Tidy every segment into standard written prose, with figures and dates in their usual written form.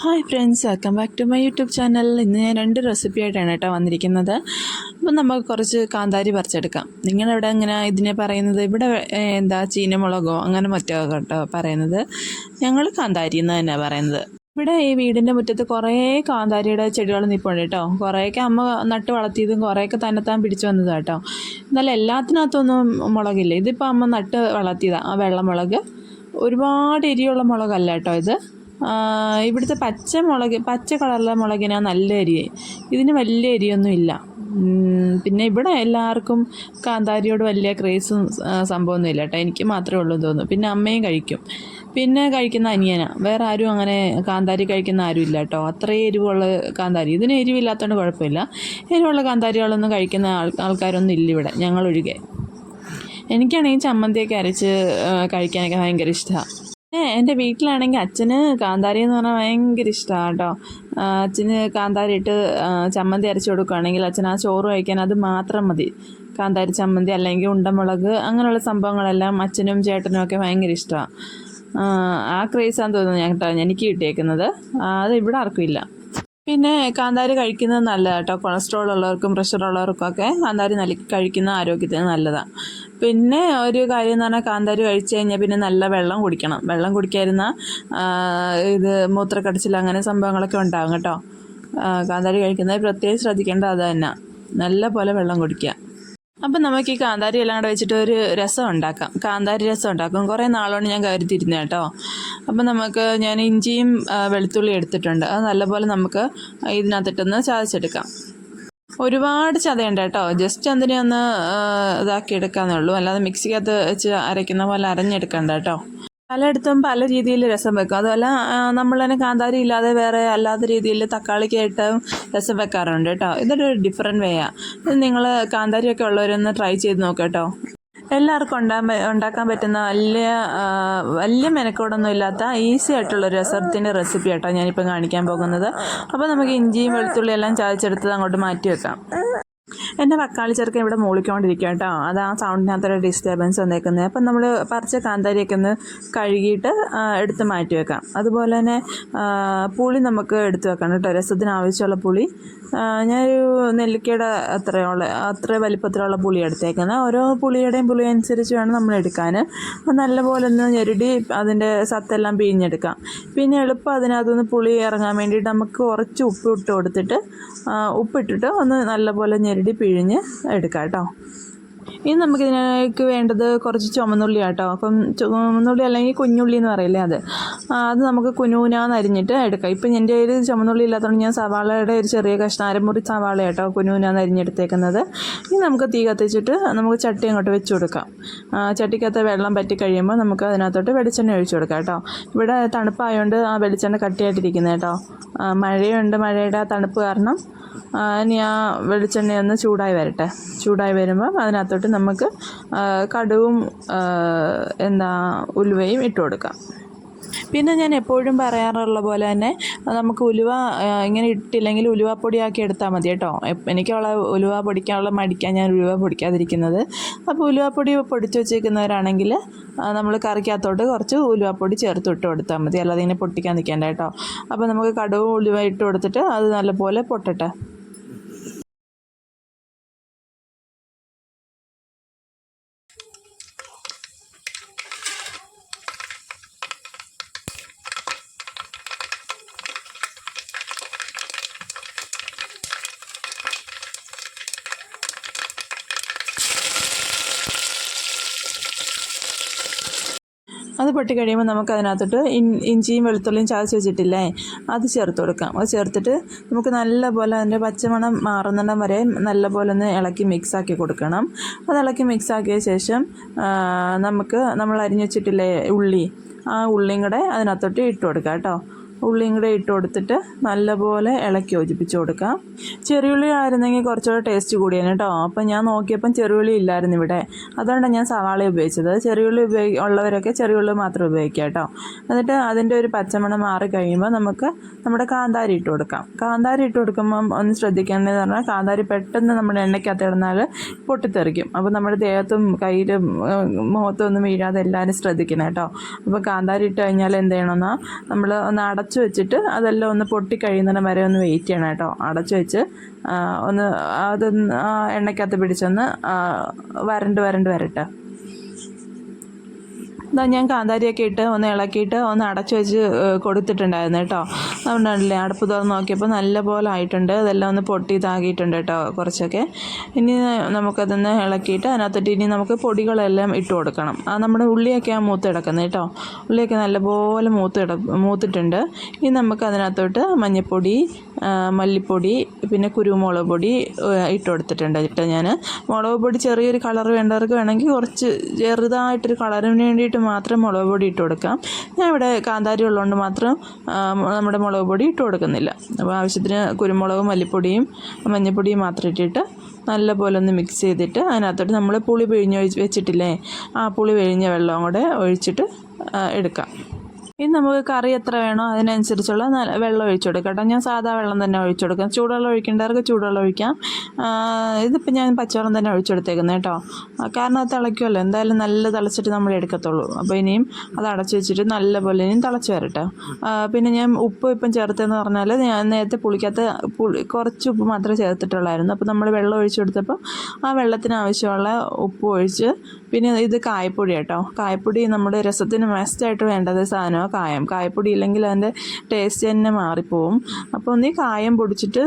Hi friends, welcome back to my YouTube channel. ഇന്ന് ഞാൻ 2 recipe ആയിട്ടാണ് വന്നിരിക്കുന്നത്. അപ്പം നമുക്ക് കുറച്ച് കാന്താരി പറിച്ചെടുക്കാം. നിങ്ങളിവിടെ എങ്ങനെ ഇതിനെ പറയുന്നത്? ഇവിടെ ചീനമുളകോ അങ്ങനെ മറ്റോ കേട്ടോ പറയുന്നത്. ഞങ്ങൾ കാന്താരി എന്ന് തന്നെ പറയുന്നത്. ഇവിടെ ഈ വീടിൻ്റെ മുറ്റത്ത് കുറേ കാന്താരിയുടെ ചെടികൾ നിൽപ്പുണ്ട് കേട്ടോ. കുറേയൊക്കെ അമ്മ നട്ട് വളർത്തിയതും കുറേയൊക്കെ തന്നെത്താൻ പിടിച്ചു വന്നതാണ് കേട്ടോ. എന്നാലും എല്ലാത്തിനകത്തൊന്നും മുളകില്ല. ഇതിപ്പോൾ അമ്മ നട്ട് വളർത്തിയതാണ്. ആ വെള്ളമുളക് ഒരുപാട് എരിയുള്ള മുളകല്ല കേട്ടോ ഇത്. ഇവിടുത്തെ പച്ച കളറിലെ മുളകിനാണ് നല്ല എരി. ഇതിന് വലിയ എരിയൊന്നും ഇല്ല. പിന്നെ ഇവിടെ എല്ലാവർക്കും കാന്താരിയോട് വലിയ ക്രേസും സംഭവമൊന്നും ഇല്ല കേട്ടോ. എനിക്ക് മാത്രമേ ഉള്ളൂ തോന്നുന്നു. പിന്നെ അമ്മയും കഴിക്കും. പിന്നെ കഴിക്കുന്ന അനിയനാണ്. വേറെ ആരും അങ്ങനെ കാന്താരി കഴിക്കുന്ന ആരും ഇല്ല കേട്ടോ. അത്രയും എരിവുള്ള കാന്താരി. ഇതിന് എരിവില്ലാത്തതുകൊണ്ട് കുഴപ്പമില്ല. എരിവുള്ള കാന്താരികളൊന്നും കഴിക്കുന്ന ആൾക്കാരൊന്നും ഇല്ല ഇവിടെ, ഞങ്ങളൊഴികെ. എനിക്കാണെങ്കിൽ ചമ്മന്തിയൊക്കെ അരച്ച് കഴിക്കാനൊക്കെ ഭയങ്കര ഇഷ്ടമാണ്. എൻ്റെ വീട്ടിലാണെങ്കിൽ അച്ഛന് കാന്താരി എന്ന് പറഞ്ഞാൽ ഭയങ്കര ഇഷ്ടമാണ് കേട്ടോ. അച്ഛന് കാന്താരി ഇട്ട് ചമ്മന്തി അരച്ച് കൊടുക്കുകയാണെങ്കിൽ അച്ഛൻ ആ ചോറ് കഴിക്കാൻ അത് മാത്രം മതി. കാന്താരി ചമ്മന്തി അല്ലെങ്കിൽ ഉണ്ടമുളക് അങ്ങനെയുള്ള സംഭവങ്ങളെല്ലാം അച്ഛനും ചേട്ടനും ഒക്കെ ഭയങ്കര ഇഷ്ടമാണ്. ആ ക്രേസാന്ന് തോന്നുന്നു എനിക്ക് കിട്ടിയേക്കുന്നത്. അത് ഇവിടെ ആർക്കും ഇല്ല. പിന്നെ കാന്താരി കഴിക്കുന്നത് നല്ലതാണ് കേട്ടോ. കൊളസ്ട്രോൾ ഉള്ളവർക്കും പ്രഷറുള്ളവർക്കും ഒക്കെ കാന്താരി കഴിക്കുന്ന ആരോഗ്യത്തിന് നല്ലതാണ്. പിന്നെ ഒരു കാര്യം എന്ന് പറഞ്ഞാൽ കാന്താരി കഴിച്ചു കഴിഞ്ഞാൽ പിന്നെ നല്ല വെള്ളം കുടിക്കണം. വെള്ളം കുടിക്കാതിരുന്നാൽ ഇത് മൂത്രക്കടച്ചിൽ അങ്ങനെ സംഭവങ്ങളൊക്കെ ഉണ്ടാകും കേട്ടോ. കാന്താരി കഴിക്കുന്നത് പ്രത്യേകം ശ്രദ്ധിക്കേണ്ടത് അത് തന്നെ. നല്ല പോലെ വെള്ളം കുടിക്കുക. അപ്പം നമുക്ക് ഈ കാന്താരി എല്ലാം കൂടെ വെച്ചിട്ട് ഒരു രസം ഉണ്ടാക്കാം. കാന്താരി രസം ഉണ്ടാക്കും. കുറേ നാളുകൊണ്ട് ഞാൻ കരുതിയിരുന്നു കേട്ടോ. അപ്പം ഞാൻ ഇഞ്ചിയും വെളുത്തുള്ളി എടുത്തിട്ടുണ്ട്. അത് നല്ലപോലെ നമുക്ക് ഇതിനകത്തിട്ടൊന്ന് ചതച്ചെടുക്കാം. ഒരുപാട് ചതയുണ്ട് കേട്ടോ. ജസ്റ്റ് അതിനെ ഒന്ന് ഇതാക്കി എടുക്കാന്നേ ഉള്ളൂ. അല്ലാതെ മിക്സിക്കകത്ത് വെച്ച് അരയ്ക്കുന്ന പോലെ അരഞ്ഞെടുക്കണ്ട കേട്ടോ. പലയിടത്തും പല രീതിയിൽ രസം വെക്കും. അതുപോലെ നമ്മൾ തന്നെ കാന്താരി ഇല്ലാതെ വേറെ അല്ലാത്ത രീതിയിൽ തക്കാളിക്കായിട്ട് രസം വെക്കാറുണ്ട് കേട്ടോ. ഇതൊരു ഡിഫറെൻറ്റ് വേയാണ്. ഇത് നിങ്ങൾ കാന്താരിയൊക്കെ ഉള്ളവരൊന്ന് ട്രൈ ചെയ്ത് നോക്കുക കേട്ടോ. എല്ലാവർക്കും ഉണ്ടാക്കാൻ പറ്റുന്ന വലിയ മെനക്കോടൊന്നും ഇല്ലാത്ത ഈസി ആയിട്ടുള്ളൊരു രസത്തിൻ്റെ റെസിപ്പി കേട്ടോ ഞാനിപ്പം കാണിക്കാൻ പോകുന്നത്. അപ്പോൾ നമുക്ക് ഇഞ്ചിയും വെളുത്തുള്ളിയും എല്ലാം ചതച്ചെടുത്തത് അങ്ങോട്ട് മാറ്റി വെക്കാം. എൻ്റെ തക്കാളി ചെറുക്കൻ ഇവിടെ മൂളിക്കൊണ്ടിരിക്കുക കേട്ടോ. അത് ആ സൗണ്ടിനകത്തൊരു ഡിസ്റ്റർബൻസ് വന്നേക്കുന്നത്. അപ്പം നമ്മൾ പറിച്ച കാന്താരിയൊക്കെ ഒന്ന് കഴുകിയിട്ട് എടുത്ത് മാറ്റി വെക്കാം. അതുപോലെ തന്നെ പുളി നമുക്ക് എടുത്ത് വെക്കണം കേട്ടോ. രസത്തിന് ആവശ്യമുള്ള പുളി ഞാനൊരു നെല്ലിക്കയുടെ അത്ര വലിപ്പത്തിലുള്ള പുളി എടുത്തേക്കുന്നത്. ഓരോ പുളിയുടെയും പുളി അനുസരിച്ച് വേണം നമ്മൾ എടുക്കാൻ. നല്ലപോലെ ഒന്ന് ഞെരടി അതിൻ്റെ സത്തെല്ലാം പിഴിഞ്ഞെടുക്കാം. പിന്നെ എളുപ്പം അതിനകത്തുനിന്ന് പുളി ഇറങ്ങാൻ വേണ്ടിയിട്ട് നമുക്ക് കുറച്ച് ഉപ്പിട്ടിട്ട് ഒന്ന് നല്ലപോലെ ഞെരടി പിഴിഞ്ഞ് എടുക്കാം കേട്ടോ. ഇനി നമുക്കിതിനേക്ക് വേണ്ടത് കുറച്ച് ചുമന്നുള്ളി കേട്ടോ. അപ്പം ചുമന്നുള്ളി അല്ലെങ്കിൽ കുഞ്ഞുള്ളി എന്ന് പറയില്ലേ, അത് നമുക്ക് കുനൂനാന്ന് അരിഞ്ഞിട്ട് എടുക്കാം. ഇപ്പം എൻ്റെ കയ്യിൽ ചുമന്നുള്ളി ഇല്ലാത്തതുകൊണ്ട് ഞാൻ സവാളയുടെ ഒരു ചെറിയ കഷ്ണം അരമുറി സവാള കേട്ടോ കുനൂനാന്ന് അരിഞ്ഞെടുത്തേക്കുന്നത്. ഇനി നമുക്ക് തീ കത്തിച്ചിട്ട് നമുക്ക് ചട്ടി അങ്ങോട്ട് വെച്ച് കൊടുക്കാം. ചട്ടിക്കകത്ത് വെള്ളം പറ്റി കഴിയുമ്പോൾ നമുക്ക് അതിനകത്തോട്ട് വെളിച്ചെണ്ണ ഒഴിച്ചു കൊടുക്കാം കേട്ടോ. ഇവിടെ തണുപ്പായതുകൊണ്ട് ആ വെളിച്ചെണ്ണ കട്ടിയായിട്ടിരിക്കുന്നത് കേട്ടോ. മഴയുണ്ട്, മഴയുടെ ആ തണുപ്പ് കാരണം ഇനി ആ വെളിച്ചെണ്ണയൊന്ന് ചൂടായി വരട്ടെ. ചൂടായി വരുമ്പോൾ അതിനകത്തോട്ട് നമുക്ക് കടുവും ഉലുവയും ഇട്ട് കൊടുക്കാം. പിന്നെ ഞാൻ എപ്പോഴും പറയാറുള്ള പോലെ തന്നെ നമുക്ക് ഉലുവ ഇങ്ങനെ ഇട്ടില്ലെങ്കിൽ ഉലുവപ്പൊടിയാക്കി എടുത്താൽ മതി കേട്ടോ. എനിക്കുള്ള ഉലുവ പൊടിക്കാനുള്ള മടിക്കാൻ ഞാൻ ഉലുവ പൊടിക്കാതിരിക്കുന്നത്. അപ്പോൾ ഉലുവപ്പൊടി പൊടിച്ച് വെച്ചേക്കുന്നവരാണെങ്കിൽ നമ്മൾ കറിക്കകത്തോട്ട് കുറച്ച് ഉലുവപ്പൊടി ചേർത്ത് ഇട്ട് കൊടുത്താൽ മതി. അല്ലാതെ ഇങ്ങനെ പൊട്ടിക്കാൻ നിൽക്കേണ്ട കേട്ടോ. അപ്പോൾ നമുക്ക് കടുവും ഉലുവ ഇട്ട് കൊടുത്തിട്ട് അത് നല്ലപോലെ പൊട്ടട്ടെ. അത് പൊട്ടി കഴിയുമ്പോൾ നമുക്ക് അതിനകത്തോട്ട് ഇഞ്ചിയും വെളുത്തുള്ളിയും ചതച്ച് വെച്ചിട്ടില്ലേ, അത് ചേർത്ത് കൊടുക്കാം. അത് ചേർത്തിട്ട് നമുക്ക് നല്ലപോലെ അതിൻ്റെ പച്ചമണം മാറുന്നിടം വരെ നല്ലപോലെ ഒന്ന് ഇളക്കി മിക്സാക്കി കൊടുക്കണം. അത് ഇളക്കി മിക്സാക്കിയ ശേഷം നമ്മൾ അരിഞ്ഞ് വെച്ചിട്ടില്ലേ ഉള്ളി, ആ ഉള്ളിയും കൂടെ അതിനകത്തോട്ട് ഇട്ട് കൊടുക്കാം കേട്ടോ. ഉള്ളിയും കൂടെ ഇട്ട് കൊടുത്തിട്ട് നല്ലപോലെ ഇളക്കി യോജിപ്പിച്ച് കൊടുക്കാം. ചെറിയുള്ളി ആയിരുന്നെങ്കിൽ കുറച്ചുകൂടെ ടേസ്റ്റ് കൂടിയാണ് കേട്ടോ. അപ്പം ഞാൻ നോക്കിയപ്പം ചെറിയുള്ളി ഇല്ലായിരുന്നു ഇവിടെ. അതുകൊണ്ടാണ് ഞാൻ സവാള ഉപയോഗിച്ചത്. ചെറിയുള്ളി ഉള്ളവരൊക്കെ ചെറിയുള്ളി മാത്രം ഉപയോഗിക്കുക കേട്ടോ. എന്നിട്ട് അതിൻ്റെ ഒരു പച്ചമണം മാറി കഴിയുമ്പോൾ നമുക്ക് നമ്മുടെ കാന്താരി ഇട്ട് കൊടുക്കാം. കാന്താരി ഇട്ട് കൊടുക്കുമ്പം ഒന്ന് ശ്രദ്ധിക്കേണ്ടതെന്ന് പറഞ്ഞാൽ കാന്താരി പെട്ടെന്ന് നമ്മുടെ എണ്ണയ്ക്കകത്ത് ഇടുന്നാൽ പൊട്ടിത്തെറിക്കും. അപ്പോൾ നമ്മുടെ ദേഹത്തും കയ്യിലും മുഖത്തും ഒന്നും വീഴാതെ എല്ലാവരും ശ്രദ്ധിക്കണം കേട്ടോ. അപ്പോൾ കാന്താരി ഇട്ട് കഴിഞ്ഞാൽ എന്ത് ചെയ്യണമെന്നാൽ നമ്മൾ ഒന്ന് അടച്ചു വെച്ചിട്ട് അതെല്ലാം ഒന്ന് പൊട്ടിക്കഴിയുന്നിടം വരെ ഒന്ന് വെയിറ്റ് ചെയ്യണം കേട്ടോ. അടച്ചു വെച്ച് ഒന്ന് അത് എണ്ണയ്ക്കകത്ത് പിടിച്ചൊന്ന് വരണ്ട് വരട്ടെ. ഞാൻ കാന്താരിയൊക്കെ ഇട്ട് ഒന്ന് ഇളക്കിയിട്ട് ഒന്ന് അടച്ചു വെച്ച് കൊടുത്തിട്ടുണ്ടായിരുന്നു കേട്ടോ. അതുകൊണ്ടല്ലേ അടപ്പ് തുറന്ന് നോക്കിയപ്പോൾ നല്ല പോലെ ആയിട്ടുണ്ട്. അതെല്ലാം ഒന്ന് പൊട്ടി ഇതാകിയിട്ടുണ്ട് കേട്ടോ കുറച്ചൊക്കെ. ഇനി നമുക്കതൊന്ന് ഇളക്കിയിട്ട് അതിനകത്തോട്ട് ഇനി നമുക്ക് പൊടികളെല്ലാം ഇട്ട് കൊടുക്കണം. നമ്മുടെ ഉള്ളിയൊക്കെയാണ് മൂത്ത് കിടക്കുന്നത് കേട്ടോ. ഉള്ളിയൊക്കെ നല്ലപോലെ മൂത്തിട്ടുണ്ട്. ഇനി നമുക്ക് അതിനകത്തോട്ട് മഞ്ഞൾപ്പൊടി, മല്ലിപ്പൊടി, പിന്നെ കുരുമുളക് പൊടി ഇട്ട് കൊടുത്തിട്ടുണ്ട്. ഞാൻ മുളക് പൊടി ചെറിയൊരു കളർ വേണ്ടവർക്ക് വേണമെങ്കിൽ കുറച്ച് ചെറുതായിട്ടൊരു കളറിന് വേണ്ടിയിട്ട് മാത്രം മുളക് പൊടി ഇട്ട് കൊടുക്കാം. ഞാൻ ഇവിടെ കാന്താരി ഉള്ളതുകൊണ്ട് മാത്രം നമ്മുടെ മുളക് പൊടി ഇട്ട് കൊടുക്കുന്നില്ല. അപ്പോൾ ആവശ്യത്തിന് കുരുമുളകും മല്ലിപ്പൊടിയും മഞ്ഞൾപ്പൊടിയും മാത്രം ഇട്ടിട്ട് നല്ലപോലെ ഒന്ന് മിക്സ് ചെയ്തിട്ട് അതിനകത്തോട്ട് നമ്മൾ പുളി പിഴിഞ്ഞ് വെച്ചിട്ടില്ലേ, ആ പുളി പിഴിഞ്ഞ വെള്ളം കൂടെ ഒഴിച്ചിട്ട് എടുക്കാം. ഇനി നമുക്ക് കറി എത്ര വേണോ അതിനനുസരിച്ചുള്ള വെള്ളം ഒഴിച്ചു കൊടുക്കാം കേട്ടോ. ഞാൻ സാധാ വെള്ളം തന്നെ ഒഴിച്ചു കൊടുക്കാം. ചൂടുവെള്ളം ഒഴിക്കേണ്ടവർക്ക് ചൂടുവെള്ളം ഒഴിക്കാം. ഇതിപ്പോൾ ഞാൻ പച്ചവെള്ളം തന്നെ ഒഴിച്ചെടുത്തേക്കുന്നത് കേട്ടോ. കാരണം അത് തിളയ്ക്കുമല്ലോ, എന്തായാലും നല്ല തിളച്ചിട്ട് നമ്മൾ എടുക്കത്തുള്ളൂ. അപ്പോൾ ഇനിയും അത് അടച്ചു വെച്ചിട്ട് നല്ലപോലെ ഇനിയും തിളച്ച് വരട്ടെ. പിന്നെ ഞാൻ ഉപ്പ് ഇപ്പം ചേർത്തെന്ന് പറഞ്ഞാൽ ഞാൻ നേരത്തെ പുളിക്കകത്ത് കുറച്ച് ഉപ്പ് മാത്രമേ ചേർത്തിട്ടുള്ളായിരുന്നു. അപ്പോൾ നമ്മൾ വെള്ളം ഒഴിച്ചു കൊടുത്തപ്പോൾ ആ വെള്ളത്തിന് ആവശ്യമുള്ള ഉപ്പ് ഒഴിച്ച്, പിന്നെ ഇത് കായപ്പൊടി കേട്ടോ. കായപ്പൊടി നമ്മുടെ രസത്തിന് മസ്റ്റായിട്ട് വേണ്ടത് സാധനമാണ് കായപ്പൊടി ഇല്ലെങ്കിൽ അതിൻ്റെ ടേസ്റ്റ് തന്നെ മാറിപ്പോവും. അപ്പോൾ ഒന്ന് കായം പൊടിച്ചിട്ട്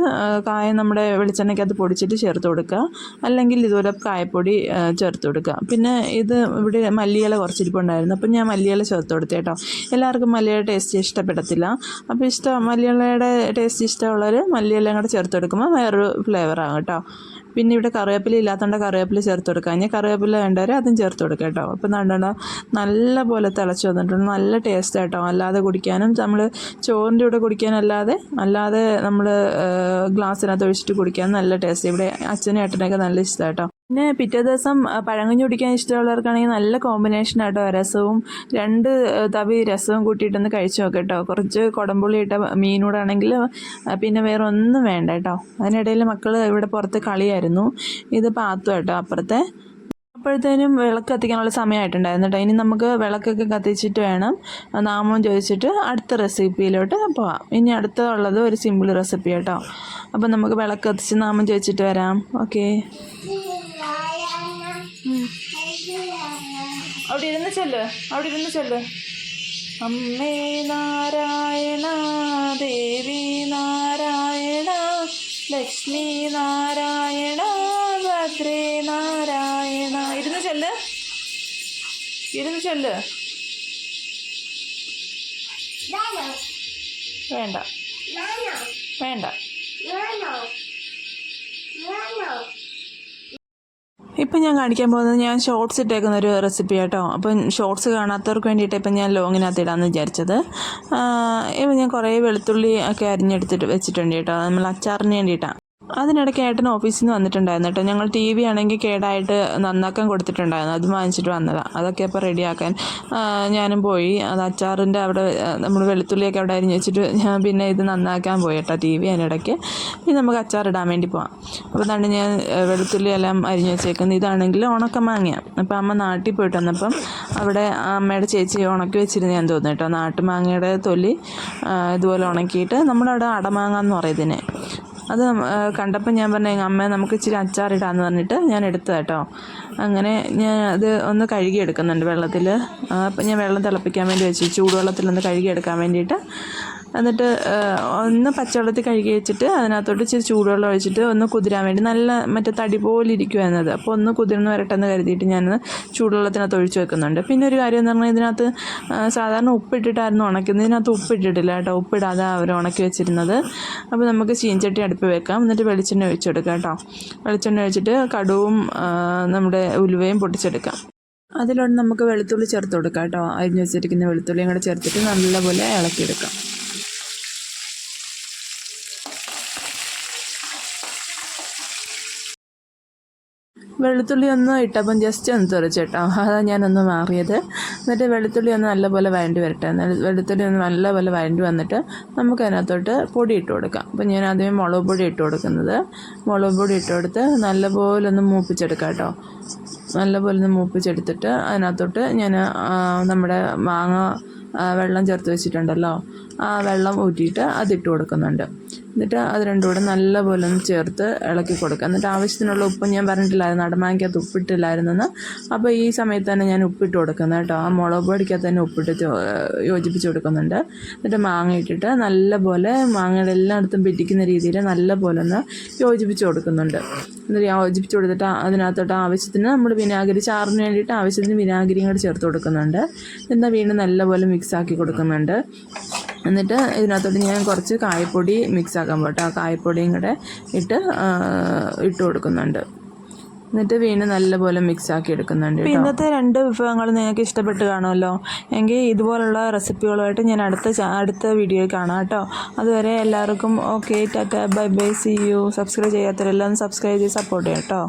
കായം നമ്മുടെ വെളിച്ചെണ്ണയ്ക്കകത്ത് പൊടിച്ചിട്ട് ചേർത്ത് കൊടുക്കുക, അല്ലെങ്കിൽ ഇതുപോലെ കായപ്പൊടി ചേർത്ത് കൊടുക്കുക. പിന്നെ ഇത് ഇവിടെ മല്ലിയില കുറച്ചിരിപ്പുണ്ടായിരുന്നു, അപ്പം ഞാൻ മല്ലിയില ചേർത്ത് കൊടുത്തു കേട്ടോ. എല്ലാവർക്കും മല്ലിയുടെ ടേസ്റ്റ് ഇഷ്ടപ്പെടത്തില്ല. അപ്പോൾ മല്ലിയിലയുടെ ടേസ്റ്റ് ഇഷ്ടമുള്ളവർ മല്ലിയിലയും കൂടെ ചേർത്ത് കൊടുക്കുമ്പോൾ വേറൊരു ഫ്ലേവറാണ് കേട്ടോ. പിന്നെ ഇവിടെ കറിവേപ്പില ഇല്ലാത്തതുകൊണ്ട് കറിവേപ്പില ചേർത്ത് കൊടുക്കുക. ഞാൻ കറിവേപ്പില വേണ്ടവരെ അതും ചേർത്ത് കൊടുക്കുക കേട്ടോ. അപ്പം നല്ല പോലെ തിളച്ച് വന്നിട്ടുണ്ട്. നല്ല ടേസ്റ്റ് കേട്ടോ. അല്ലാതെ കുടിക്കാനും നമ്മൾ ചോറിൻ്റെ കൂടെ കുടിക്കാനല്ലാതെ നമ്മൾ ഗ്ലാസ്സിനകത്ത് ഒഴിച്ചിട്ട് കുടിക്കാനും നല്ല ടേസ്റ്റ്. ഇവിടെ അച്ഛനും ഏട്ടനൊക്കെ നല്ല ഇഷ്ടമാണ് കേട്ടോ. പിന്നെ പിറ്റേ ദിവസം പഴങ്കഞ്ഞി കുടിക്കാൻ ഇഷ്ടമുള്ളവർക്കാണെങ്കിൽ നല്ല കോമ്പിനേഷൻ ആട്ടോ. രസവും 2 തവി രസവും കൂട്ടിയിട്ടൊന്ന് കഴിച്ച് നോക്കാം കേട്ടോ. കുറച്ച് കുടംപുളി ഇട്ട മീനൂടാണെങ്കിൽ പിന്നെ വേറെ ഒന്നും വേണ്ട കേട്ടോ. അതിനിടയിൽ മക്കൾ ഇവിടെ പുറത്ത് കളിയായിരുന്നു. ഇത് പാത്തു കേട്ടോ അപ്പുറത്തെ. അപ്പോഴത്തേനും വിളക്ക് കത്തിക്കാനുള്ള സമയമായിട്ടുണ്ടായിരുന്നു കേട്ടോ. ഇനി നമുക്ക് വിളക്കൊക്കെ കത്തിച്ചിട്ട് വേണം നാമം ചോദിച്ചിട്ട് അടുത്ത റെസിപ്പിയിലോട്ട് പോവാം. ഇനി അടുത്തുള്ളത് ഒരു സിമ്പിൾ റെസിപ്പി കേട്ടോ. അപ്പം നമുക്ക് വിളക്ക് കത്തിച്ച് നാമം ചോദിച്ചിട്ട് വരാം. ഓക്കെ, അവിടെ ഇരുന്ന് ചെല്ല്. അമ്മേ നാരായണ, ദേവി നാരായണ, ലക്ഷ്മി നാരായണ, ഭദ്രേ നാരായണ. ഇരുന്ന് ചെല്ല്. വേണ്ട. ഇപ്പം ഞാൻ കാണിക്കാൻ പോകുന്നത് ഞാൻ ഷോർട്സ് ഇട്ടേക്കുന്ന ഒരു റെസിപ്പി കേട്ടോ. അപ്പം ഷോർട്സ് കാണാത്തവർക്ക് വേണ്ടിയിട്ട് ഇപ്പം ഞാൻ ലോങ്ങിനകത്ത് ഇടാമെന്ന് വിചാരിച്ചത്. ഇപ്പം ഞാൻ കുറേ വെളുത്തുള്ളി ഒക്കെ അരിഞ്ഞെടുത്തിട്ട് വെച്ചിട്ടുണ്ട് കേട്ടോ, നമ്മൾ അച്ചാറിന് വേണ്ടിയിട്ടാണ്. അതിനിടയ്ക്ക് ഏട്ടൻ ഓഫീസിൽ നിന്ന് വന്നിട്ടുണ്ടായിരുന്നു കേട്ടോ. ഞങ്ങൾ ടി വി ആണെങ്കിൽ കേടായിട്ട് നന്നാക്കാൻ കൊടുത്തിട്ടുണ്ടായിരുന്നു, അത് വാങ്ങിച്ചിട്ട് വന്നതാണ്. അതൊക്കെ അപ്പോൾ റെഡിയാക്കാൻ ഞാനും പോയി. അത് അച്ചാറിൻ്റെ അവിടെ നമ്മൾ വെളുത്തുള്ളിയൊക്കെ അവിടെ അരിഞ്ഞ് വെച്ചിട്ട് ഞാൻ പിന്നെ ഇത് നന്നാക്കാൻ പോയി കേട്ടോ ടി വി. അതിനിടയ്ക്ക് ഇനി നമുക്ക് അച്ചാറിടാൻ വേണ്ടി പോകാം. അപ്പോൾ തന്നെ ഞാൻ വെളുത്തുള്ളി എല്ലാം അരിഞ്ഞ് വെച്ചേക്കുന്നത്. ഇതാണെങ്കിൽ ഉണക്കമാങ്ങയാണ്. അപ്പോൾ അമ്മ നാട്ടിൽ പോയിട്ട് വന്നപ്പം അവിടെ അമ്മയുടെ ചേച്ചി ഉണക്കി വെച്ചിരുന്നതെന്ന് തോന്നുന്നു കേട്ടോ. നാട്ടുമാങ്ങയുടെ തൊലി ഇതുപോലെ ഉണക്കിയിട്ട് നമ്മളവിടെ അടമാങ്ങ എന്ന് പറയും ഇതിനെ. അത് കണ്ടപ്പോൾ ഞാൻ പറഞ്ഞു, അമ്മ നമുക്ക് ഇച്ചിരി അച്ചാറിടാമെന്ന് പറഞ്ഞിട്ട് ഞാൻ എടുത്തത് കേട്ടോ. അങ്ങനെ ഞാൻ അത് ഒന്ന് കഴുകിയെടുക്കുന്നുണ്ട് വെള്ളത്തിൽ. അപ്പം ഞാൻ വെള്ളം തിളപ്പിക്കാൻ വേണ്ടി വെച്ചു, ചൂടുവെള്ളത്തിലൊന്ന് കഴുകിയെടുക്കാൻ വേണ്ടിയിട്ട്. എന്നിട്ട് ഒന്ന് പച്ചവെള്ളത്തിൽ കഴുകി വെച്ചിട്ട് അതിനകത്തോട്ട് ഇച്ചിരി ചൂടുവെള്ളം ഒഴിച്ചിട്ട് ഒന്ന് കുതിരാൻ വേണ്ടി, നല്ല മറ്റേ തടി പോലെ ഇരിക്കുമായിരുന്നത്. അപ്പോൾ ഒന്ന് കുതിർന്ന് വരട്ടെന്ന് കരുതിയിട്ട് ഞാൻ ചൂടുവെള്ളത്തിനകത്ത് ഒഴിച്ച് വെക്കുന്നുണ്ട്. പിന്നെ ഒരു കാര്യം എന്ന് പറഞ്ഞാൽ ഇതിനകത്ത് സാധാരണ ഉപ്പിട്ടിട്ടായിരുന്നു ഉണക്കുന്നത്, ഇതിനകത്ത് ഉപ്പിട്ടിട്ടില്ല കേട്ടോ. ഉപ്പിടാതെ അവർ ഉണക്കി വെച്ചിരുന്നത്. അപ്പോൾ നമുക്ക് ചീഞ്ചട്ടി അടുപ്പ് വെക്കാം, എന്നിട്ട് വെളിച്ചെണ്ണ ഒഴിച്ചെടുക്കാം കേട്ടോ. വെളിച്ചെണ്ണ ഒഴിച്ചിട്ട് കടുവും നമ്മുടെ ഉലുവയും പൊട്ടിച്ചെടുക്കാം. അതിലോട്ട് നമുക്ക് വെളുത്തുള്ളി ചേർത്ത് കൊടുക്കാം കേട്ടോ. അരിഞ്ഞ് വെച്ചിരിക്കുന്ന വെളുത്തുള്ളിയും കൂടെ ചേർത്തിട്ട് നല്ലപോലെ ഇളക്കിയെടുക്കാം. വെളുത്തുള്ളി ഒന്ന് ഇട്ടപ്പം ജസ്റ്റ് ഒന്ന് തെറിച്ചേട്ടോ, അതാണ് ഞാനൊന്ന് മാറിയത്. എന്നിട്ട് വെളുത്തുള്ളി ഒന്ന് നല്ലപോലെ വഴണ്ടി വരട്ടെ. വെളുത്തുള്ളി ഒന്ന് നല്ലപോലെ വഴണ്ടി വന്നിട്ട് നമുക്ക് അതിനകത്തോട്ട് പൊടി ഇട്ട് കൊടുക്കാം. അപ്പം ഞാൻ ആദ്യമേ മുളക് പൊടി ഇട്ട് കൊടുക്കുന്നത്. മുളക് പൊടി ഇട്ട് കൊടുത്ത് നല്ലപോലെ ഒന്ന് മൂപ്പിച്ചെടുക്കാം കേട്ടോ. നല്ലപോലെ ഒന്ന് മൂപ്പിച്ചെടുത്തിട്ട് അതിനകത്തോട്ട് ഞാൻ നമ്മുടെ മാങ്ങ വെള്ളം ചേർത്ത് വെച്ചിട്ടുണ്ടല്ലോ, ആ വെള്ളം ഊറ്റിയിട്ട് അതിട്ട് കൊടുക്കുന്നുണ്ട്. എന്നിട്ട് അത് രണ്ടും കൂടെ നല്ലപോലെ ഒന്ന് ചേർത്ത് ഇളക്കി കൊടുക്കുക. എന്നിട്ട് ആവശ്യത്തിനുള്ള ഉപ്പ് ഞാൻ പറഞ്ഞിട്ടില്ലായിരുന്നു, നാടൻമാങ്ങയ്ക്കകത്ത് ഉപ്പിട്ടില്ലായിരുന്നെന്ന്. അപ്പോൾ ഈ സമയത്ത് തന്നെ ഞാൻ ഉപ്പിട്ട് കൊടുക്കുന്നത് കേട്ടോ. ആ മുളക് പൊടിക്കകത്ത് തന്നെ ഉപ്പിട്ട് യോജിപ്പിച്ച് കൊടുക്കുന്നുണ്ട്. എന്നിട്ട് മാങ്ങ ഇട്ടിട്ട് നല്ലപോലെ മാങ്ങയുടെ എല്ലായിടത്തും പിടിക്കുന്ന രീതിയിൽ നല്ലപോലെ ഒന്ന് യോജിപ്പിച്ച് കൊടുക്കുന്നുണ്ട്. എന്നിട്ട് യോജിപ്പിച്ച് കൊടുത്തിട്ട് അതിനകത്തോട്ട് ആവശ്യത്തിന് നമ്മൾ വിനാഗിരി, ചാറിന് വേണ്ടിയിട്ട് ആവശ്യത്തിന് വിനാഗിരിയും കൂടി ചേർത്ത് കൊടുക്കുന്നുണ്ട്. എന്നാൽ വീണ്ടും നല്ലപോലെ മിക്സാക്കി കൊടുക്കുന്നുണ്ട്. എന്നിട്ട് ഇതിനകത്തോട്ട് ഞാൻ കുറച്ച് കായപ്പൊടി മിക്സാക്കാൻ പോട്ടെ, ആ കായപ്പൊടിയും കൂടെ ഇട്ട് കൊടുക്കുന്നുണ്ട്. എന്നിട്ട് വീണ്ടും നല്ലപോലെ മിക്സാക്കി എടുക്കുന്നുണ്ട്. ഇന്നത്തെ 2 വിഭവങ്ങൾ നിങ്ങൾക്ക് ഇഷ്ടപ്പെട്ട് കാണുമല്ലോ. എങ്കിൽ ഇതുപോലുള്ള റെസിപ്പികളുമായിട്ട് ഞാൻ അടുത്ത വീഡിയോയിൽ കാണാം കേട്ടോ. അതുവരെ എല്ലാവർക്കും okay, tata, bye bye, see you. Subscribe ചെയ്യാത്തവരെല്ലാം സബ്സ്ക്രൈബ് ചെയ്ത് സപ്പോർട്ട് ചെയ്യാം കേട്ടോ.